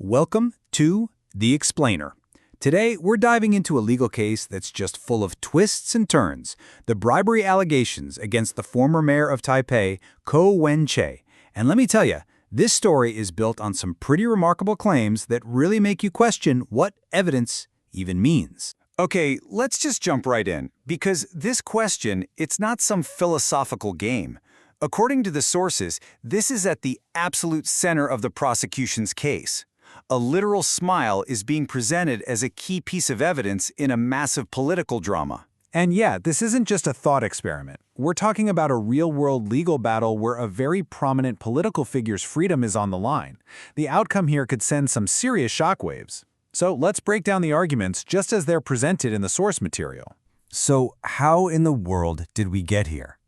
Welcome to The Explainer. Today, we're diving into a legal case that's just full of twists and turns, the bribery allegations against the former mayor of Taipei, Ko Wen-che. And let me tell you, this story is built on some pretty remarkable claims that really make you question what evidence even means. Okay, let's just jump right in, because this question, it's not some philosophical game. According to the sources, this is at the absolute center of the prosecution's case. A literal smile is being presented as a key piece of evidence in a massive political drama. And yeah, this isn't just a thought experiment. We're talking about a real-world legal battle where a very prominent political figure's freedom is on the line. The outcome here could send some serious shockwaves. So let's break down the arguments just as they're presented in the source material. So how in the world did we get here?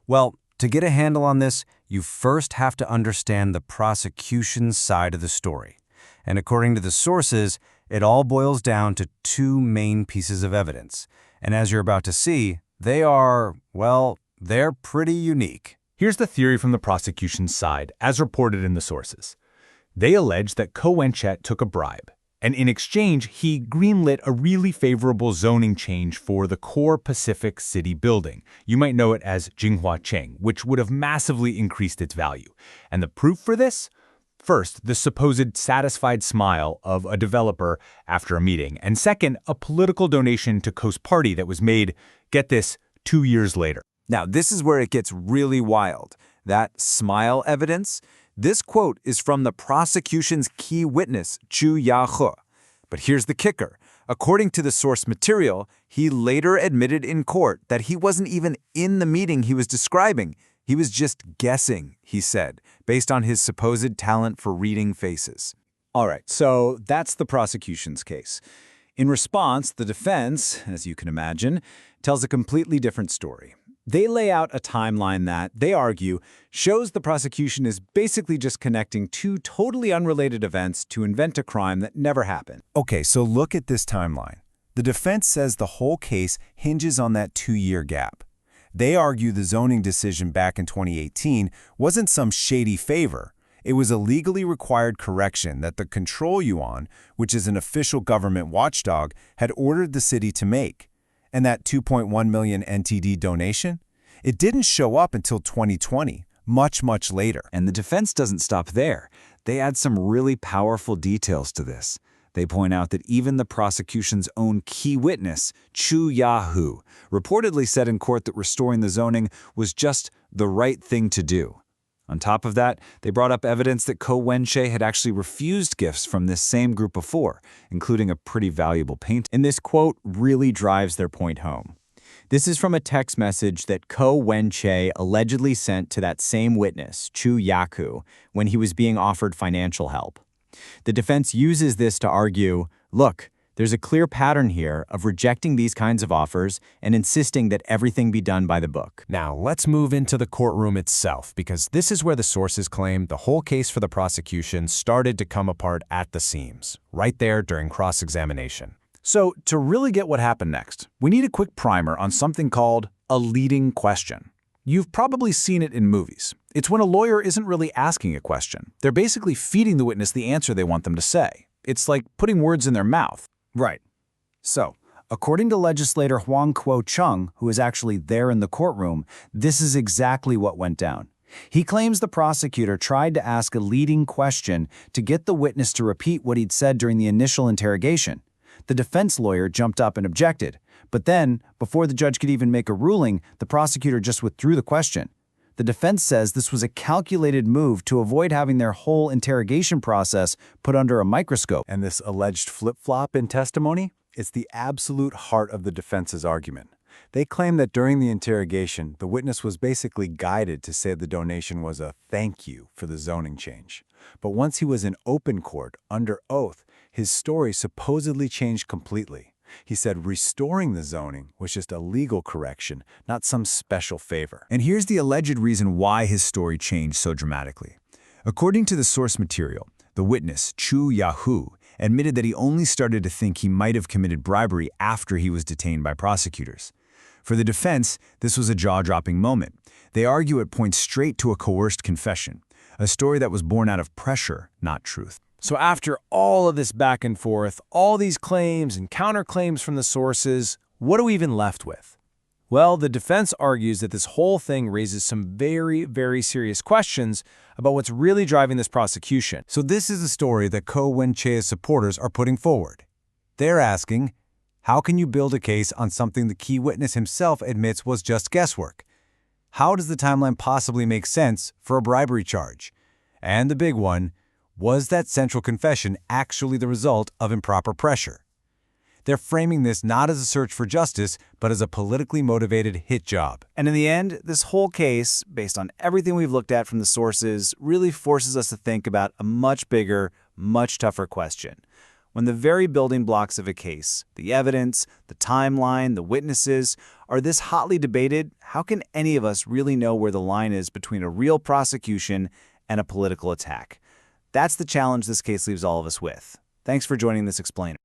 Well, to get a handle on this, you first have to understand the prosecution's side of the story. And according to the sources, it all boils down to two main pieces of evidence. And as you're about to see, they're pretty unique. Here's the theory from the prosecution's side, as reported in the sources. They allege that Ko Wen-che took a bribe, and in exchange, he greenlit a really favorable zoning change for the core Pacific City building. You might know it as Jinghua-cheng, which would have massively increased its value. And the proof for this? First, the supposed satisfied smile of a developer after a meeting, and second, a political donation to Ko's party that was made, get this, 2 years later. Now, this is where it gets really wild. That smile evidence? This quote is from the prosecution's key witness, Chu Ya-he. But here's the kicker. According to the source material, he later admitted in court that he wasn't even in the meeting he was describing. He was just guessing, he said, based on his supposed talent for reading faces. All right, so that's the prosecution's case. In response, the defense, as you can imagine, tells a completely different story. They lay out a timeline that, they argue, shows the prosecution is basically just connecting two totally unrelated events to invent a crime that never happened. Okay, so look at this timeline. The defense says the whole case hinges on that 2-year gap. They argue the zoning decision back in 2018 wasn't some shady favor. It was a legally required correction that the Control Yuan, which is an official government watchdog, had ordered the city to make. And that 2.1 million NTD donation? It didn't show up until 2020, much later. And the defense doesn't stop there. They add some really powerful details to this. They point out that even the prosecution's own key witness, Chu Ya-he, reportedly said in court that restoring the zoning was just the right thing to do. On top of that, they brought up evidence that Ko Wen-che had actually refused gifts from this same group before, including a pretty valuable painting. And this quote really drives their point home. This is from a text message that Ko Wen-che allegedly sent to that same witness, Chu Ya-he, when he was being offered financial help. The defense uses this to argue, look, there's a clear pattern here of rejecting these kinds of offers and insisting that everything be done by the book. Now, let's move into the courtroom itself, because this is where the sources claim the whole case for the prosecution started to come apart at the seams, right there during cross-examination. So, to really get what happened next, we need a quick primer on something called a leading question. You've probably seen it in movies. It's when a lawyer isn't really asking a question. They're basically feeding the witness the answer they want them to say. It's like putting words in their mouth. Right. So, according to legislator Huang Kuo-chung, who is actually there in the courtroom, this is exactly what went down. He claims the prosecutor tried to ask a leading question to get the witness to repeat what he'd said during the initial interrogation. The defense lawyer jumped up and objected. But then, before the judge could even make a ruling, the prosecutor just withdrew the question. The defense says this was a calculated move to avoid having their whole interrogation process put under a microscope. And this alleged flip-flop in testimony? It's the absolute heart of the defense's argument. They claim that during the interrogation, the witness was basically guided to say the donation was a thank you for the zoning change. But once he was in open court, under oath, his story supposedly changed completely. He said restoring the zoning was just a legal correction, not some special favor. And here's the alleged reason why his story changed so dramatically. According to the source material, the witness, Chu Ya-he, admitted that he only started to think he might have committed bribery after he was detained by prosecutors. For the defense, this was a jaw-dropping moment. They argue it points straight to a coerced confession, a story that was born out of pressure, not truth. So after all of this back and forth, all these claims and counterclaims from the sources, what are we even left with? Well, the defense argues that this whole thing raises some very, very serious questions about what's really driving this prosecution. So this is the story that Ko Wen-che's supporters are putting forward. They're asking, how can you build a case on something the key witness himself admits was just guesswork? How does the timeline possibly make sense for a bribery charge? And the big one, was that central confession actually the result of improper pressure? They're framing this not as a search for justice, but as a politically motivated hit job. And in the end, this whole case, based on everything we've looked at from the sources, really forces us to think about a much bigger, much tougher question. When the very building blocks of a case, the evidence, the timeline, the witnesses, are this hotly debated, how can any of us really know where the line is between a real prosecution and a political attack? That's the challenge this case leaves all of us with. Thanks for joining this explainer.